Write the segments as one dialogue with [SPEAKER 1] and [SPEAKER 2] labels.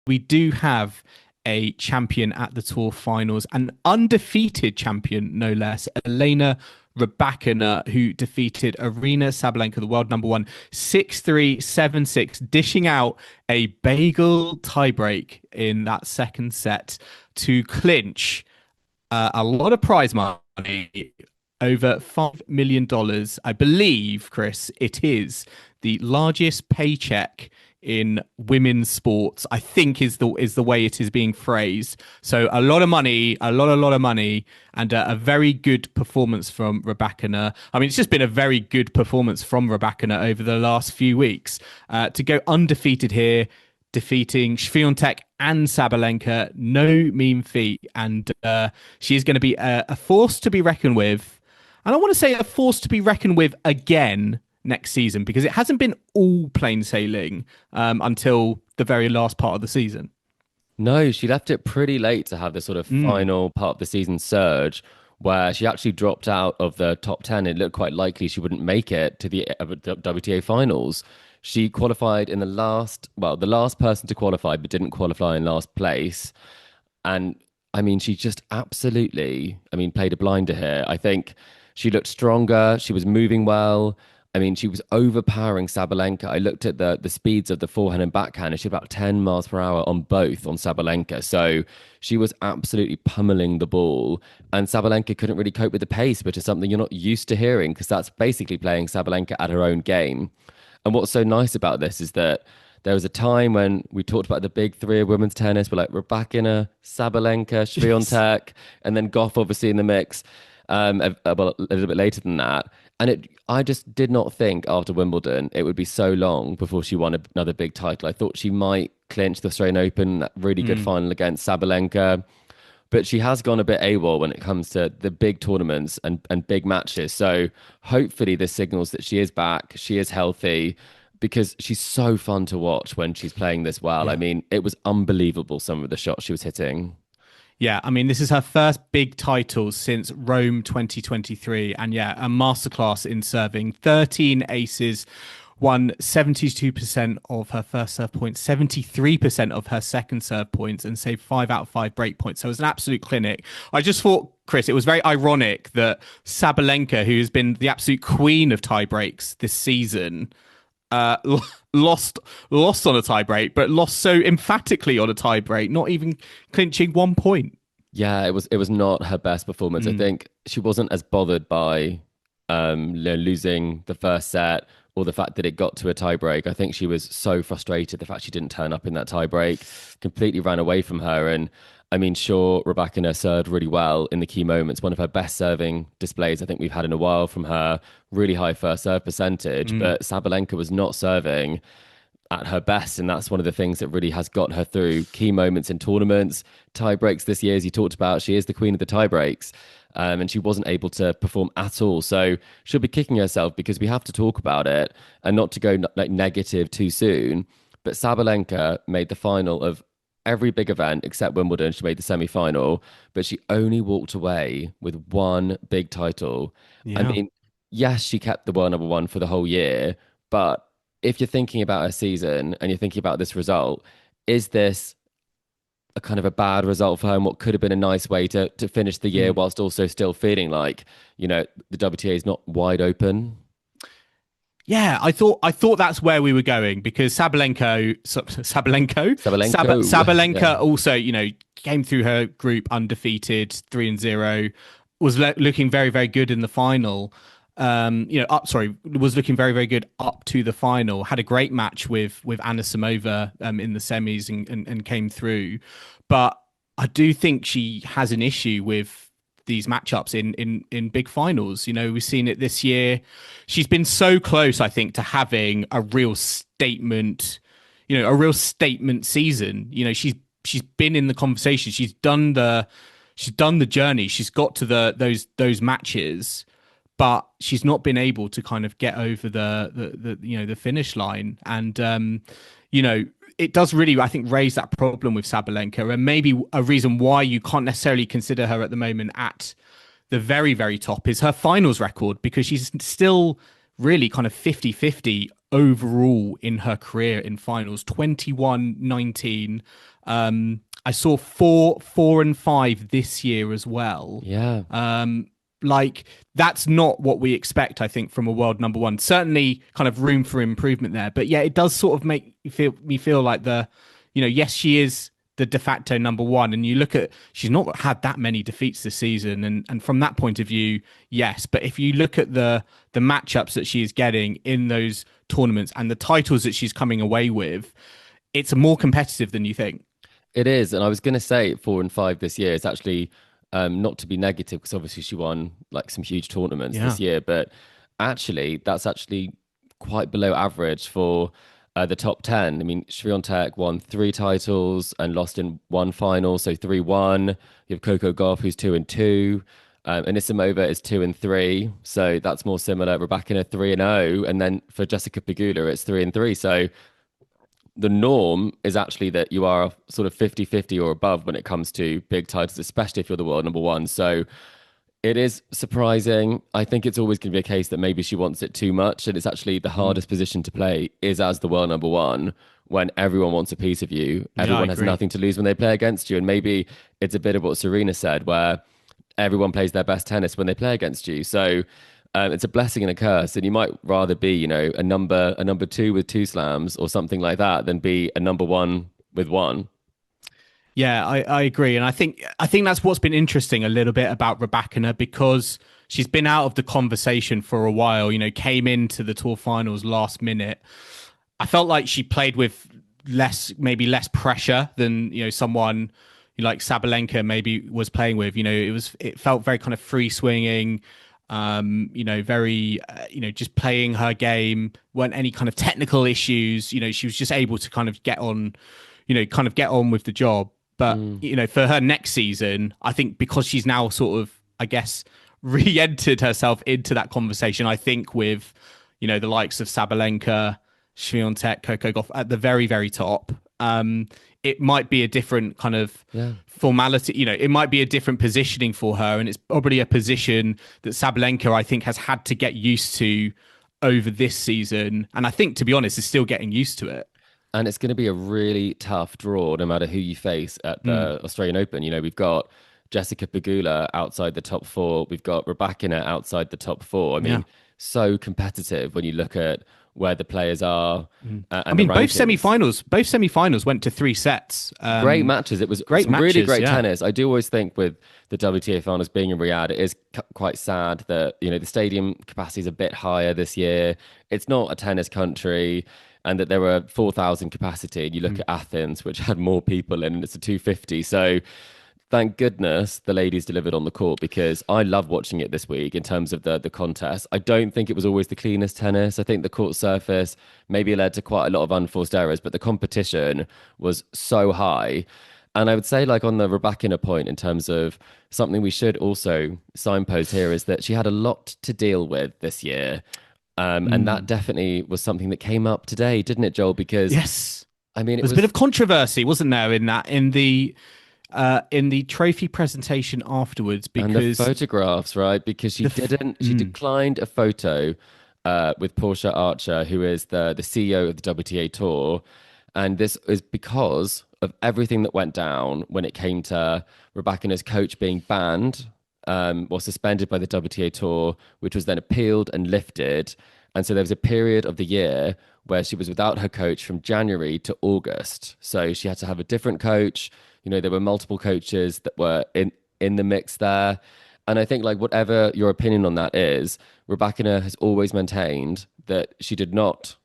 [SPEAKER 1] we do have a champion at the tour finals, an undefeated champion, no less, Elena Rybakina, who defeated Aryna Sabalenka, the world number one, 6-3, 7-6, dishing out a bagel tiebreak in that second set to clinch a lot of prize money, over $5 million. I believe, Chris, it is the largest paycheck in women's sports, I think, is the way it is being phrased. So a lot of money, a lot of money, and a very good performance from Rybakina. I mean, it's just been a very good performance from Rybakina over the last few weeks. To go undefeated here, defeating Swiatek and Sabalenka, no mean feat, and she is going to be a force to be reckoned with. And I want to say a force to be reckoned with again next season, because it hasn't been all plain sailing until the very last part of the season.
[SPEAKER 2] No, she left it pretty late to have this sort of final part of the season surge where she actually dropped out of the top 10. It looked quite likely she wouldn't make it to the WTA finals. She qualified in the last person to qualify, but didn't qualify in last place. And I mean, she just absolutely, played a blinder here. I think she looked stronger. She was moving well. I mean, she was overpowering Sabalenka. I looked at the speeds of the forehand and backhand, and she was about 10 miles per hour on both on Sabalenka. So she was absolutely pummeling the ball. And Sabalenka couldn't really cope with the pace, which is something you're not used to hearing, because that's basically playing Sabalenka at her own game. And what's so nice about this is that there was a time when we talked about the big three of women's tennis, but like Rybakina, Sabalenka, Swiatek, and then Goff obviously in the mix. A little bit later than that. And I just did not think after Wimbledon it would be so long before she won another big title. I thought she might clinch the Australian Open, that really good final against Sabalenka. But she has gone a bit AWOL when it comes to the big tournaments and big matches. So hopefully this signals that she is back, she is healthy, because she's so fun to watch when she's playing this well. Yeah. I mean, it was unbelievable, some of the shots she was hitting.
[SPEAKER 1] Yeah, I mean, this is her first big title since Rome 2023. And yeah, a masterclass in serving. 13 aces, won 72% of her first serve points, 73% of her second serve points, and saved 5 out of 5 break points. So it was an absolute clinic. I just thought, Chris, it was very ironic that Sabalenka, who has been the absolute queen of tie breaks this season, lost on a tie break, but lost so emphatically on a tie break, not even clinching 1 point.
[SPEAKER 2] Yeah, it was not her best performance. I think she wasn't as bothered by losing the first set or the fact that it got to a tie break. I think she was so frustrated the fact she didn't turn up in that tie break, completely ran away from her. And I mean, sure, Rybakina served really well in the key moments. One of her best serving displays I think we've had in a while from her. Really high first serve percentage. But Sabalenka was not serving at her best. And that's one of the things that really has got her through key moments in tournaments. Tie breaks this year, as you talked about, she is the queen of the tie breaks. And she wasn't able to perform at all. So she'll be kicking herself, because we have to talk about it and not to go like negative too soon. But Sabalenka made the final of every big event except Wimbledon. She made the semi-final, but she only walked away with one big title. Yeah. I mean, yes, she kept the world number one for the whole year, but if you're thinking about her season and you're thinking about this result, is this a kind of a bad result for her, and what could have been a nice way to finish the year whilst also still feeling like, the WTA is not wide open?
[SPEAKER 1] Yeah, I thought that's where we were going, because Sabalenka
[SPEAKER 2] Yeah.
[SPEAKER 1] also, came through her group undefeated, 3-0, was looking very, very good in the final. Was looking very, very good up to the final. Had a great match with Anisimova in the semis and came through. But I do think she has an issue with these matchups in big finals. We've seen it this year. She's been so close, I think, to having a real statement, season. She's been in the conversation. She's done the journey. She's got to those matches, but she's not been able to kind of get over the finish line. And it does really, I think, raise that problem with Sabalenka, and maybe a reason why you can't necessarily consider her at the moment at the very, very top is her finals record, because she's still really kind of 50-50 overall in her career in finals. 21-19. I saw 4-4 and 5 this year as well.
[SPEAKER 2] Yeah.
[SPEAKER 1] Like that's not what we expect, I think, from a world number one. Certainly kind of room for improvement there. But yeah, it does sort of make me feel like yes, she is the de facto number one. And you look at, she's not had that many defeats this season. And from that point of view, yes. But if you look at the matchups that she is getting in those tournaments and the titles that she's coming away with, it's more competitive than you think.
[SPEAKER 2] It is, and I was going to say 4-5 this year. It's actually not to be negative because obviously she won like some huge tournaments
[SPEAKER 1] Yeah.
[SPEAKER 2] this year, but actually that's actually quite below average for the top 10. I mean, Swiatek won 3 titles and lost in 1 final, so 3-1. You have Coco Gauff, who's 2-2. Anisimova is 2-3, so that's more similar. Rybakina 3-0, and then for Jessica Pegula, it's 3-3. So the norm is actually that you are sort of 50-50 or above when it comes to big titles, especially if you're the world number one. So it is surprising. I think it's always going to be a case that maybe she wants it too much. And it's actually the hardest position to play is as the world number one when everyone wants a piece of you.
[SPEAKER 1] Yeah, I
[SPEAKER 2] Everyone has
[SPEAKER 1] agree.
[SPEAKER 2] nothing to lose when they play against you. And maybe it's a bit of what Serena said, where everyone plays their best tennis when they play against you. So it's a blessing and a curse, and you might rather be, a number two with 2 slams or something like that than be a number one with one.
[SPEAKER 1] Yeah, I agree, and I think that's what's been interesting a little bit about Rybakina because she's been out of the conversation for a while. Came into the tour finals last minute. I felt like she played with maybe less pressure than someone like Sabalenka maybe was playing with. It felt very kind of free swinging. Very, just playing her game. Weren't any kind of technical issues. She was just able to kind of get on, get on with the job. But, for her next season, I think because she's now sort of, I guess, re-entered herself into that conversation, I think with, the likes of Sabalenka, Swiatek, Coco Gauff at the very, very top, it might be a different kind of formality. It might be a different positioning for her. And it's probably a position that Sabalenka, I think, has had to get used to over this season. And I think, to be honest, is still getting used to it.
[SPEAKER 2] And it's going to be a really tough draw no matter who you face at the Australian Open. We've got Jessica Pegula outside the top 4. We've got Rybakina outside the top 4. I mean, so competitive when you look at where the players are. And
[SPEAKER 1] I mean,
[SPEAKER 2] the
[SPEAKER 1] both
[SPEAKER 2] rankings.
[SPEAKER 1] semi-finals went to 3 sets.
[SPEAKER 2] Great matches. It was
[SPEAKER 1] great
[SPEAKER 2] some really
[SPEAKER 1] matches,
[SPEAKER 2] great
[SPEAKER 1] yeah.
[SPEAKER 2] tennis. I do always think with the WTA finals being in Riyadh, it is quite sad that, the stadium capacity is a bit higher this year. It's not a tennis country, and that there were 4,000 capacity. And you look at Athens, which had more people in, and it's a 250. So thank goodness the ladies delivered on the court, because I love watching it this week in terms of the contest. I don't think it was always the cleanest tennis. I think the court surface maybe led to quite a lot of unforced errors, but the competition was so high. And I would say, like, on the Rybakina point, in terms of something we should also signpost here, is that she had a lot to deal with this year. And that definitely was something that came up today, didn't it, Joel? Because
[SPEAKER 1] Yes.
[SPEAKER 2] I mean,
[SPEAKER 1] There was a bit of controversy, wasn't there, in the trophy presentation afterwards,
[SPEAKER 2] and the
[SPEAKER 1] because
[SPEAKER 2] photographs, right? Because she declined a photo with Portia Archer, who is the CEO of the WTA Tour. And this is because of everything that went down when it came to Rybakina's coach being banned, or suspended by the WTA Tour, which was then appealed and lifted. And so there was a period of the year where she was without her coach from January to August. So she had to have a different coach. There were multiple coaches that were in the mix there. And I think, like, whatever your opinion on that is, Rybakina has always maintained that she did not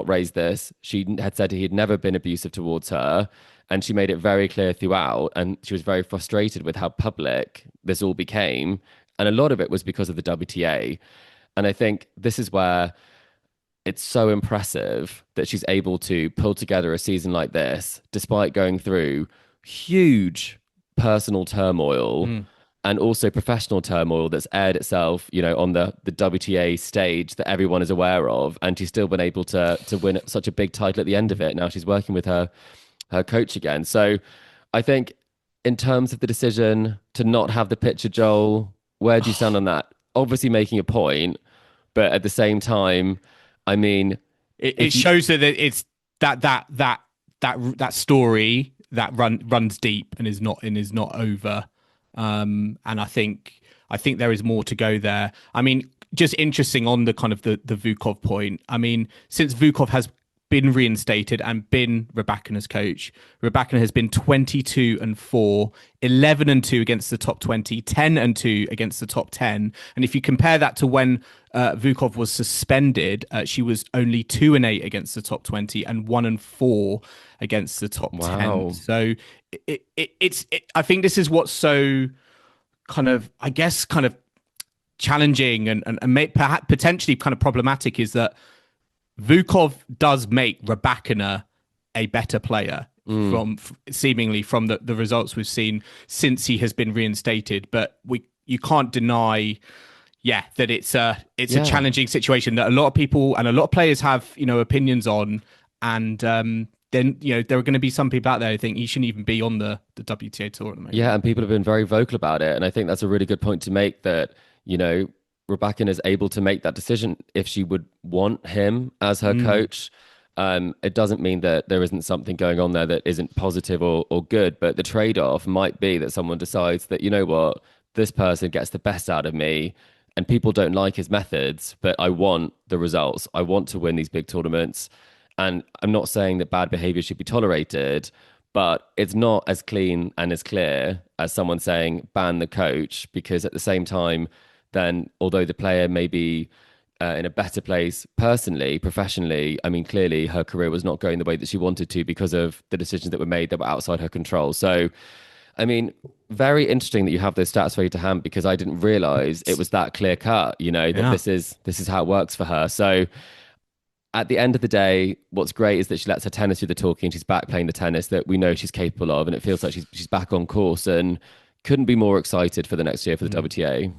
[SPEAKER 2] raise this. She had said he had never been abusive towards her. And she made it very clear throughout. And she was very frustrated with how public this all became. And a lot of it was because of the WTA. And I think this is where it's so impressive that she's able to pull together a season like this, despite going through huge personal turmoil and also professional turmoil that's aired itself, on the WTA stage that everyone is aware of. And she's still been able to win such a big title at the end of it. Now she's working with her coach again. So I think in terms of the decision to not have the picture, Joel, where do you stand on that? Obviously making a point, But at the same time, I mean,
[SPEAKER 1] It
[SPEAKER 2] if you,
[SPEAKER 1] shows that it's that story that runs deep and is not over. And I think there is more to go there. I mean, just interesting on the kind of the Vukov point. I mean, since Vukov has been reinstated and been Rybakina's coach, Rybakina has been 22-4, 11-2 against the top 20, 10-2 against the top 10. And if you compare that to when Vukov was suspended, she was only 2-8 against the top 20 and 1-4 against the top 10.
[SPEAKER 2] wow.
[SPEAKER 1] So I think this is what's so kind of, I guess, kind of challenging and perhaps potentially kind of problematic is that Vukov does make Rybakina a better player from seemingly from the results we've seen since he has been reinstated. But you can't deny, that it's a challenging situation that a lot of people and a lot of players have opinions on, and then there are going to be some people out there who think he shouldn't even be on the WTA tour at the moment.
[SPEAKER 2] Yeah, and people have been very vocal about it, and I think that's a really good point to make. That Rybakina is able to make that decision if she would want him as her coach. It doesn't mean that there isn't something going on there that isn't positive or good, but the trade-off might be that someone decides that, you know what, this person gets the best out of me and people don't like his methods, but I want the results. I want to win these big tournaments. And I'm not saying that bad behavior should be tolerated, but it's not as clean and as clear as someone saying ban the coach, because at the same time, then although the player may be in a better place personally, professionally, I mean, clearly her career was not going the way that she wanted to because of the decisions that were made that were outside her control. So, I mean, very interesting that you have those stats for you to hand, because I didn't realize it was that clear cut, that this is how it works for her. So at the end of the day, what's great is that she lets her tennis do the talking. She's back playing the tennis that we know she's capable of, and it feels like she's back on course, and couldn't be more excited for the next year for the WTA.